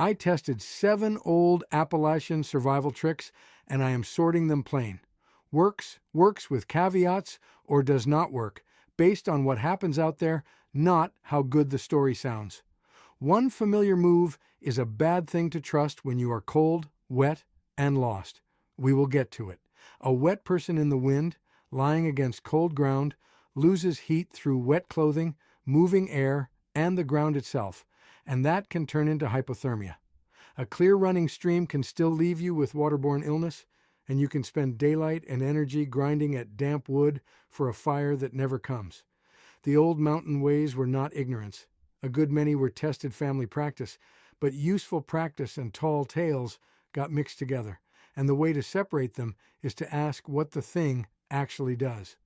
I tested 7 old Appalachian survival tricks and I am sorting them plain. Works with caveats, or does not work, based on what happens out there, not how good the story sounds. One familiar move is a bad thing to trust when you are cold, wet, and lost. We will get to it. A wet person in the wind, lying against cold ground, loses heat through wet clothing, moving air, and the ground itself, and that can turn into hypothermia. A clear running stream can still leave you with waterborne illness, and you can spend daylight and energy grinding at damp wood for a fire that never comes. The old mountain ways were not ignorance. A good many were tested family practice, but useful practice and tall tales got mixed together, and the way to separate them is to ask what the thing actually does.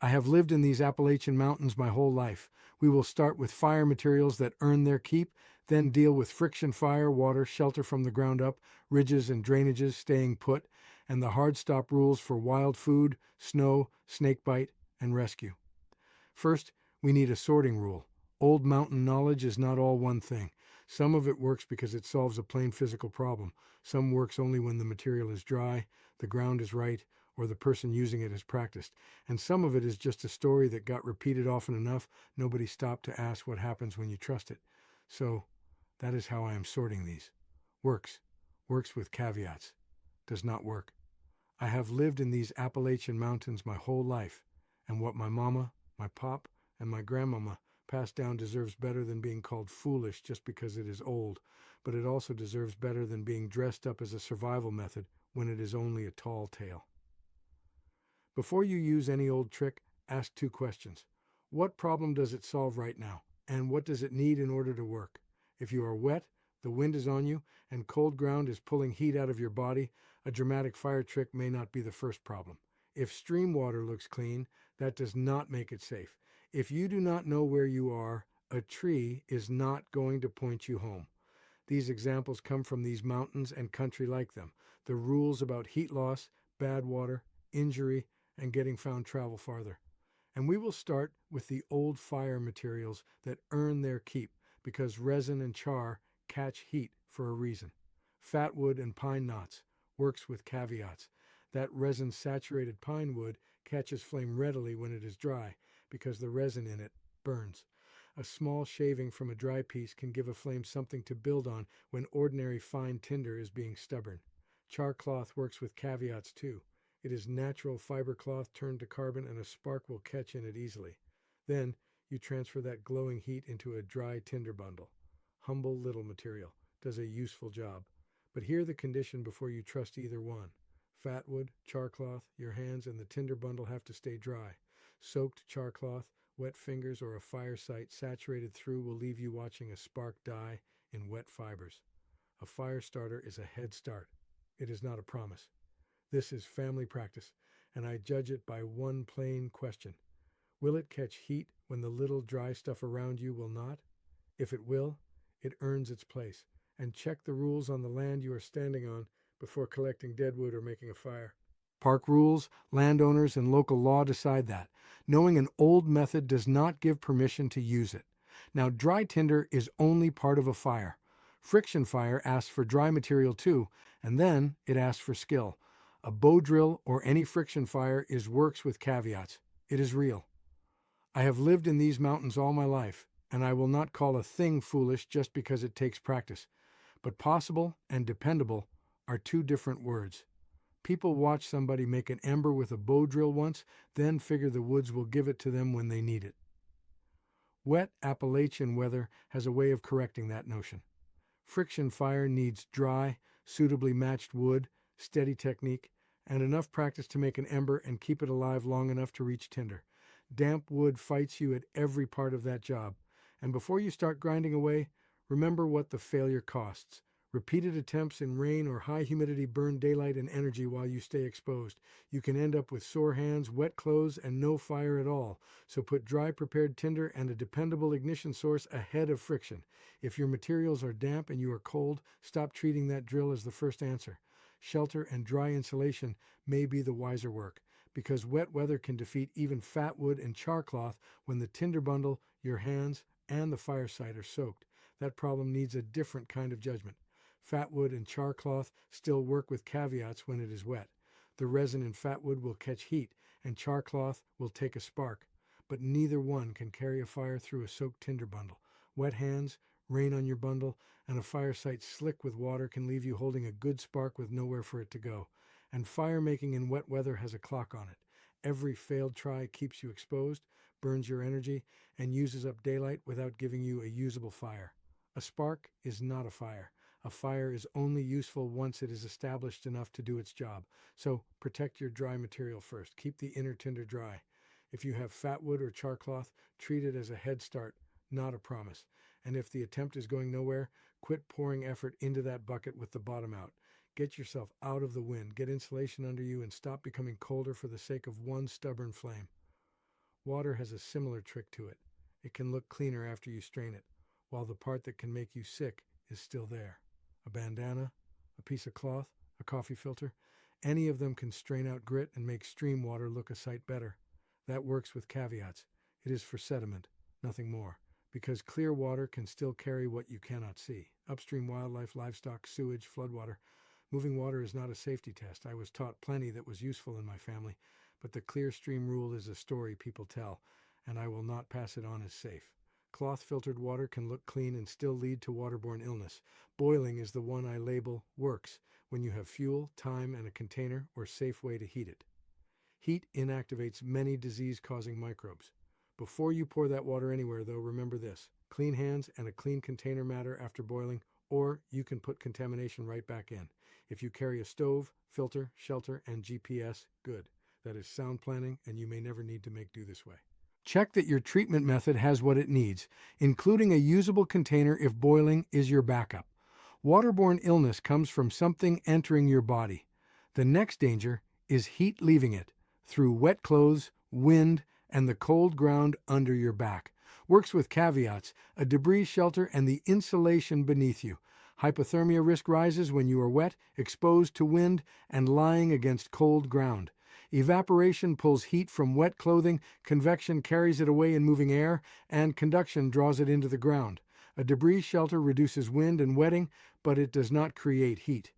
I have lived in these Appalachian mountains my whole life. We will start with fire materials that earn their keep, then deal with friction fire, water, shelter from the ground up, ridges and drainages staying put, and the hard stop rules for wild food, snow, snakebite, and rescue. First, we need a sorting rule. Old mountain knowledge is not all one thing. Some of it works because it solves a plain physical problem. Some works only when the material is dry, the ground is right, or the person using it has practiced. And some of it is just a story that got repeated often enough, nobody stopped to ask what happens when you trust it. So, that is how I am sorting these. Works with caveats. Does not work. I have lived in these Appalachian mountains my whole life, and what my mama, my pop, and my grandmama passed down deserves better than being called foolish just because it is old, but it also deserves better than being dressed up as a survival method when it is only a tall tale. Before you use any old trick, ask 2 questions. What problem does it solve right now? And what does it need in order to work? If you are wet, the wind is on you, and cold ground is pulling heat out of your body, a dramatic fire trick may not be the first problem. If stream water looks clean, that does not make it safe. If you do not know where you are, a tree is not going to point you home. These examples come from these mountains and country like them. The rules about heat loss, bad water, injury, and getting found travel farther. And we will start with the old fire materials that earn their keep because resin and char catch heat for a reason. Fatwood and pine knots works with caveats. That resin-saturated pine wood catches flame readily when it is dry because the resin in it burns. A small shaving from a dry piece can give a flame something to build on when ordinary fine tinder is being stubborn. Char cloth works with caveats too. It is natural fiber cloth turned to carbon and a spark will catch in it easily. Then you transfer that glowing heat into a dry tinder bundle. Humble little material, does a useful job. But hear the condition before you trust either one. Fatwood, char cloth, your hands and the tinder bundle have to stay dry. Soaked char cloth, wet fingers, or a fire site saturated through will leave you watching a spark die in wet fibers. A fire starter is a head start. It is not a promise. This is family practice, and I judge it by one plain question. Will it catch heat when the little dry stuff around you will not? If it will, it earns its place. And check the rules on the land you are standing on before collecting deadwood or making a fire. Park rules, landowners, and local law decide that. Knowing an old method does not give permission to use it. Now, dry tinder is only part of a fire. Friction fire asks for dry material too, and then it asks for skill. A bow drill or any friction fire works with caveats. It is real. I have lived in these mountains all my life, and I will not call a thing foolish just because it takes practice. But possible and dependable are 2 different words. People watch somebody make an ember with a bow drill once, then figure the woods will give it to them when they need it. Wet Appalachian weather has a way of correcting that notion. Friction fire needs dry, suitably matched wood, steady technique, and enough practice to make an ember and keep it alive long enough to reach tinder. Damp wood fights you at every part of that job. And before you start grinding away, remember what the failure costs. Repeated attempts in rain or high humidity burn daylight and energy while you stay exposed. You can end up with sore hands, wet clothes, and no fire at all. So put dry prepared tinder and a dependable ignition source ahead of friction. If your materials are damp and you are cold, stop treating that drill as the first answer. Shelter and dry insulation may be the wiser work, because wet weather can defeat even fatwood and char cloth when the tinder bundle, your hands, and the fire site are soaked. That problem needs a different kind of judgment. Fatwood and char cloth still work with caveats when it is wet. The resin in fatwood will catch heat, and char cloth will take a spark, but neither one can carry a fire through a soaked tinder bundle. Wet hands, rain on your bundle, and a fire site slick with water can leave you holding a good spark with nowhere for it to go. And fire making in wet weather has a clock on it. Every failed try keeps you exposed, burns your energy, and uses up daylight without giving you a usable fire. A spark is not a fire. A fire is only useful once it is established enough to do its job. So protect your dry material first. Keep the inner tinder dry. If you have fatwood or char cloth, treat it as a head start, not a promise. And if the attempt is going nowhere, quit pouring effort into that bucket with the bottom out. Get yourself out of the wind, get insulation under you, and stop becoming colder for the sake of one stubborn flame. Water has a similar trick to it. It can look cleaner after you strain it, while the part that can make you sick is still there. A bandana, a piece of cloth, a coffee filter, any of them can strain out grit and make stream water look a sight better. That works with caveats. It is for sediment, nothing more, because clear water can still carry what you cannot see. Upstream wildlife, livestock, sewage, floodwater. Moving water is not a safety test. I was taught plenty that was useful in my family, but the clear stream rule is a story people tell, and I will not pass it on as safe. Cloth-filtered water can look clean and still lead to waterborne illness. Boiling is the one I label works when you have fuel, time, and a container or safe way to heat it. Heat inactivates many disease-causing microbes. Before you pour that water anywhere, though, remember this: clean hands and a clean container matter after boiling, or you can put contamination right back in. If you carry a stove, filter, shelter, and GPS, good. That is sound planning, and you may never need to make do this way. Check that your treatment method has what it needs, including a usable container if boiling is your backup. Waterborne illness comes from something entering your body. The next danger is heat leaving it through wet clothes, wind, and the cold ground under your back. Works with caveats, a debris shelter, and the insulation beneath you. Hypothermia risk rises when you are wet, exposed to wind, and lying against cold ground. Evaporation pulls heat from wet clothing, convection carries it away in moving air, and conduction draws it into the ground. A debris shelter reduces wind and wetting, but it does not create heat.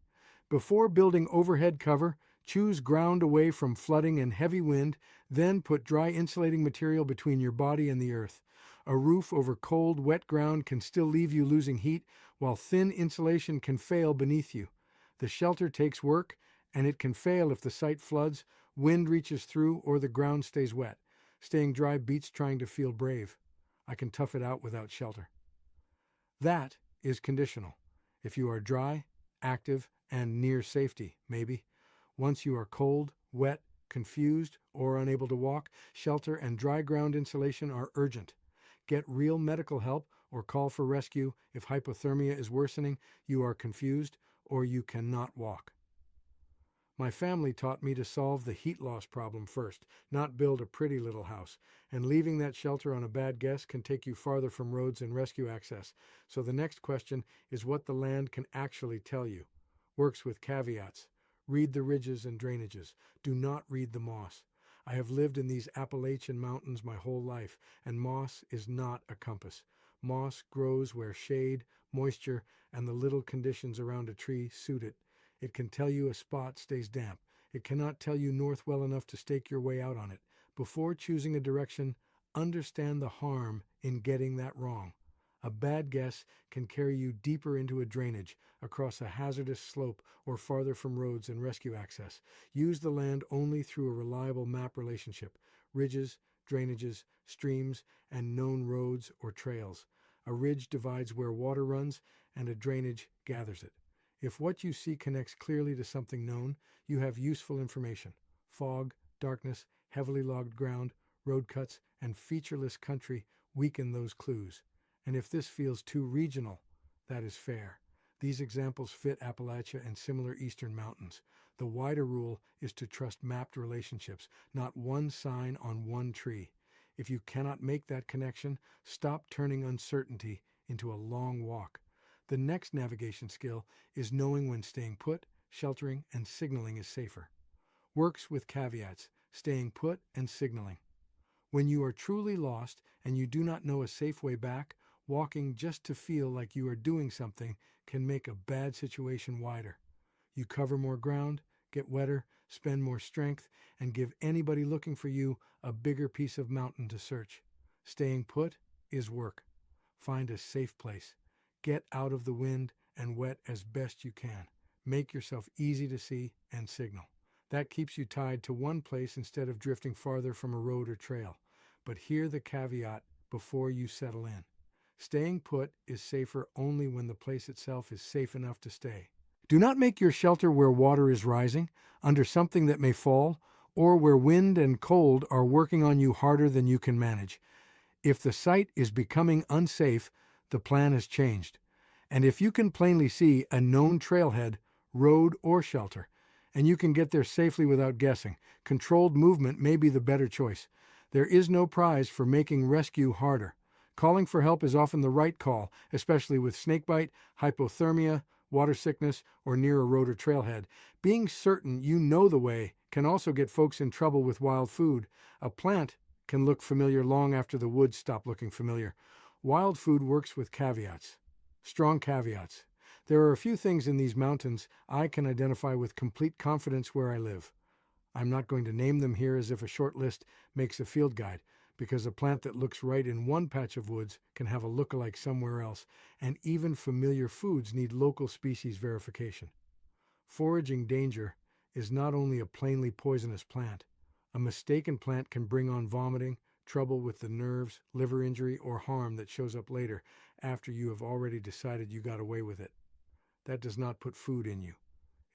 Before building overhead cover, choose ground away from flooding and heavy wind, then put dry insulating material between your body and the earth. A roof over cold, wet ground can still leave you losing heat, while thin insulation can fail beneath you. The shelter takes work, and it can fail if the site floods, wind reaches through, or the ground stays wet. Staying dry beats trying to feel brave. I can tough it out without shelter. That is conditional. If you are dry, active, and near safety, maybe. Once you are cold, wet, confused, or unable to walk, shelter and dry ground insulation are urgent. Get real medical help or call for rescue if hypothermia is worsening, you are confused, or you cannot walk. My family taught me to solve the heat loss problem first, not build a pretty little house, and leaving that shelter on a bad guess can take you farther from roads and rescue access. So the next question is what the land can actually tell you. Works with caveats. Read the ridges and drainages. Do not read the moss. I have lived in these Appalachian mountains my whole life, and moss is not a compass. Moss grows where shade, moisture, and the little conditions around a tree suit it. It can tell you a spot stays damp. It cannot tell you north well enough to stake your way out on it. Before choosing a direction, understand the harm in getting that wrong. A bad guess can carry you deeper into a drainage, across a hazardous slope, or farther from roads and rescue access. Use the land only through a reliable map relationship: ridges, drainages, streams, and known roads or trails. A ridge divides where water runs, and a drainage gathers it. If what you see connects clearly to something known, you have useful information. Fog, darkness, heavily logged ground, road cuts, and featureless country weaken those clues. And if this feels too regional, that is fair. These examples fit Appalachia and similar eastern mountains. The wider rule is to trust mapped relationships, not one sign on one tree. If you cannot make that connection, stop turning uncertainty into a long walk. The next navigation skill is knowing when staying put, sheltering, and signaling is safer. Works with caveats: staying put and signaling. When you are truly lost and you do not know a safe way back, Walking just to feel like you are doing something can make a bad situation wider. You cover more ground, get wetter, spend more strength, and give anybody looking for you a bigger piece of mountain to search. Staying put is work. Find a safe place. Get out of the wind and wet as best you can. Make yourself easy to see and signal. That keeps you tied to one place instead of drifting farther from a road or trail. But hear the caveat before you settle in. Staying put is safer only when the place itself is safe enough to stay. Do not make your shelter where water is rising, under something that may fall, or where wind and cold are working on you harder than you can manage. If the site is becoming unsafe, the plan has changed. And if you can plainly see a known trailhead, road, or shelter, and you can get there safely without guessing, controlled movement may be the better choice. There is no prize for making rescue harder. Calling for help is often the right call, especially with snakebite, hypothermia, water sickness, or near a road or trailhead. Being certain you know the way can also get folks in trouble with wild food. A plant can look familiar long after the woods stop looking familiar. Wild food works with caveats. Strong caveats. There are a few things in these mountains I can identify with complete confidence where I live. I'm not going to name them here as if a short list makes a field guide, because a plant that looks right in one patch of woods can have a look-alike somewhere else, and even familiar foods need local species verification. Foraging danger is not only a plainly poisonous plant. A mistaken plant can bring on vomiting, trouble with the nerves, liver injury, or harm that shows up later after you have already decided you got away with it. That does not put food in you.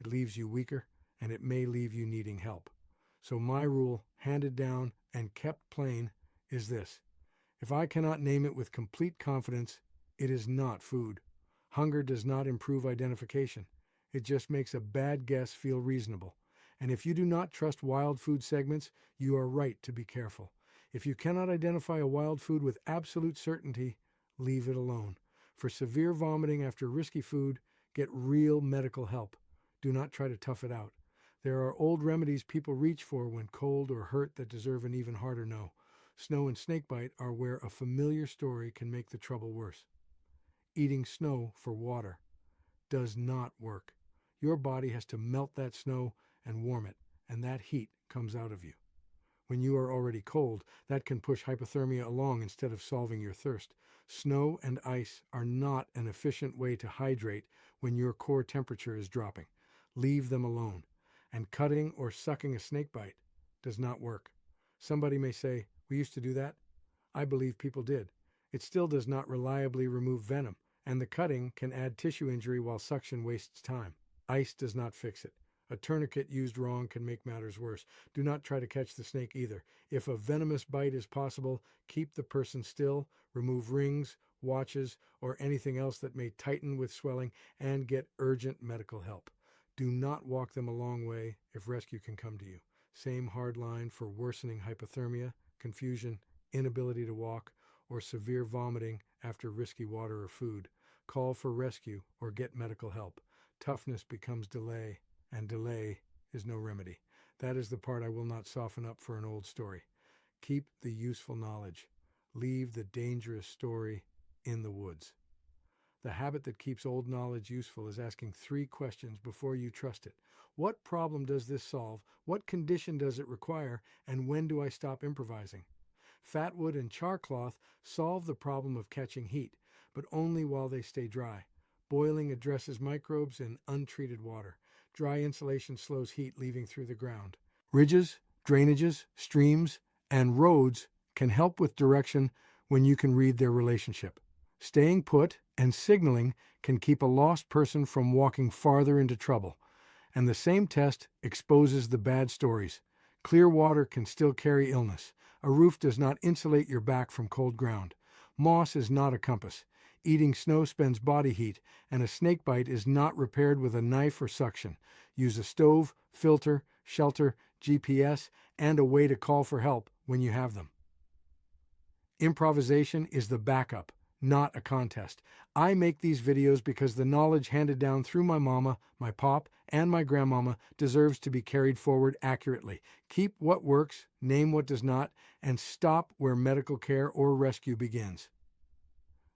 It leaves you weaker, and it may leave you needing help. So my rule, handed down and kept plain, is this. If I cannot name it with complete confidence, it is not food. Hunger does not improve identification. It just makes a bad guess feel reasonable. And if you do not trust wild food segments, you are right to be careful. If you cannot identify a wild food with absolute certainty, leave it alone. For severe vomiting after risky food, get real medical help. Do not try to tough it out. There are old remedies people reach for when cold or hurt that deserve an even harder no. Snow and snakebite are where a familiar story can make the trouble worse. Eating snow for water does not work. Your body has to melt that snow and warm it, and that heat comes out of you. When you are already cold, that can push hypothermia along instead of solving your thirst. Snow and ice are not an efficient way to hydrate when your core temperature is dropping. Leave them alone. And cutting or sucking a snakebite does not work. Somebody may say, "We used to do that." I believe people did. It still does not reliably remove venom, and the cutting can add tissue injury while suction wastes time. Ice does not fix it. A tourniquet used wrong can make matters worse. Do not try to catch the snake either. If a venomous bite is possible, keep the person still, remove rings, watches, or anything else that may tighten with swelling, and get urgent medical help. Do not walk them a long way if rescue can come to you. Same hard line for worsening hypothermia, confusion, inability to walk, or severe vomiting after risky water or food. Call for rescue or get medical help. Toughness becomes delay, and delay is no remedy. That is the part I will not soften up for an old story. Keep the useful knowledge. Leave the dangerous story in the woods. The habit that keeps old knowledge useful is asking 3 questions before you trust it. What problem does this solve? What condition does it require? And when do I stop improvising? Fatwood and char cloth solve the problem of catching heat, but only while they stay dry. Boiling addresses microbes in untreated water. Dry insulation slows heat leaving through the ground. Ridges, drainages, streams, and roads can help with direction when you can read their relationship. Staying put and signaling can keep a lost person from walking farther into trouble. And the same test exposes the bad stories. Clear water can still carry illness. A roof does not insulate your back from cold ground. Moss is not a compass. Eating snow spends body heat, and a snake bite is not repaired with a knife or suction. Use a stove, filter, shelter, GPS, and a way to call for help when you have them. Improvisation is the backup, not a contest. I make these videos because the knowledge handed down through my mama, my pop, and my grandmama deserves to be carried forward accurately. Keep what works, name what does not, and stop where medical care or rescue begins.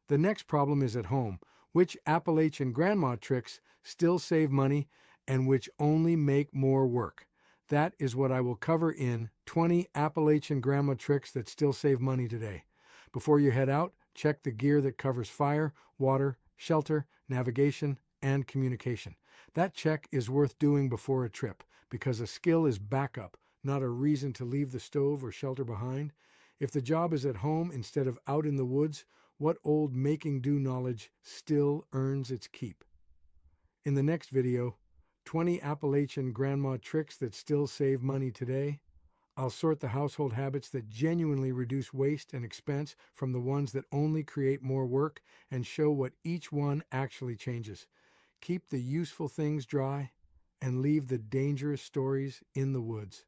The next problem is at home. Which Appalachian grandma tricks still save money and which only make more work? That is what I will cover in 20 Appalachian grandma tricks that still save money today. Before you head out, check the gear that covers fire, water, shelter, navigation, and communication. That check is worth doing before a trip because a skill is backup, not a reason to leave the stove or shelter behind. If the job is at home instead of out in the woods, what old making-do knowledge still earns its keep? In the next video, 20 Appalachian grandma tricks that still save money today, I'll sort the household habits that genuinely reduce waste and expense from the ones that only create more work and show what each one actually changes. Keep the useful things dry and leave the dangerous stories in the woods.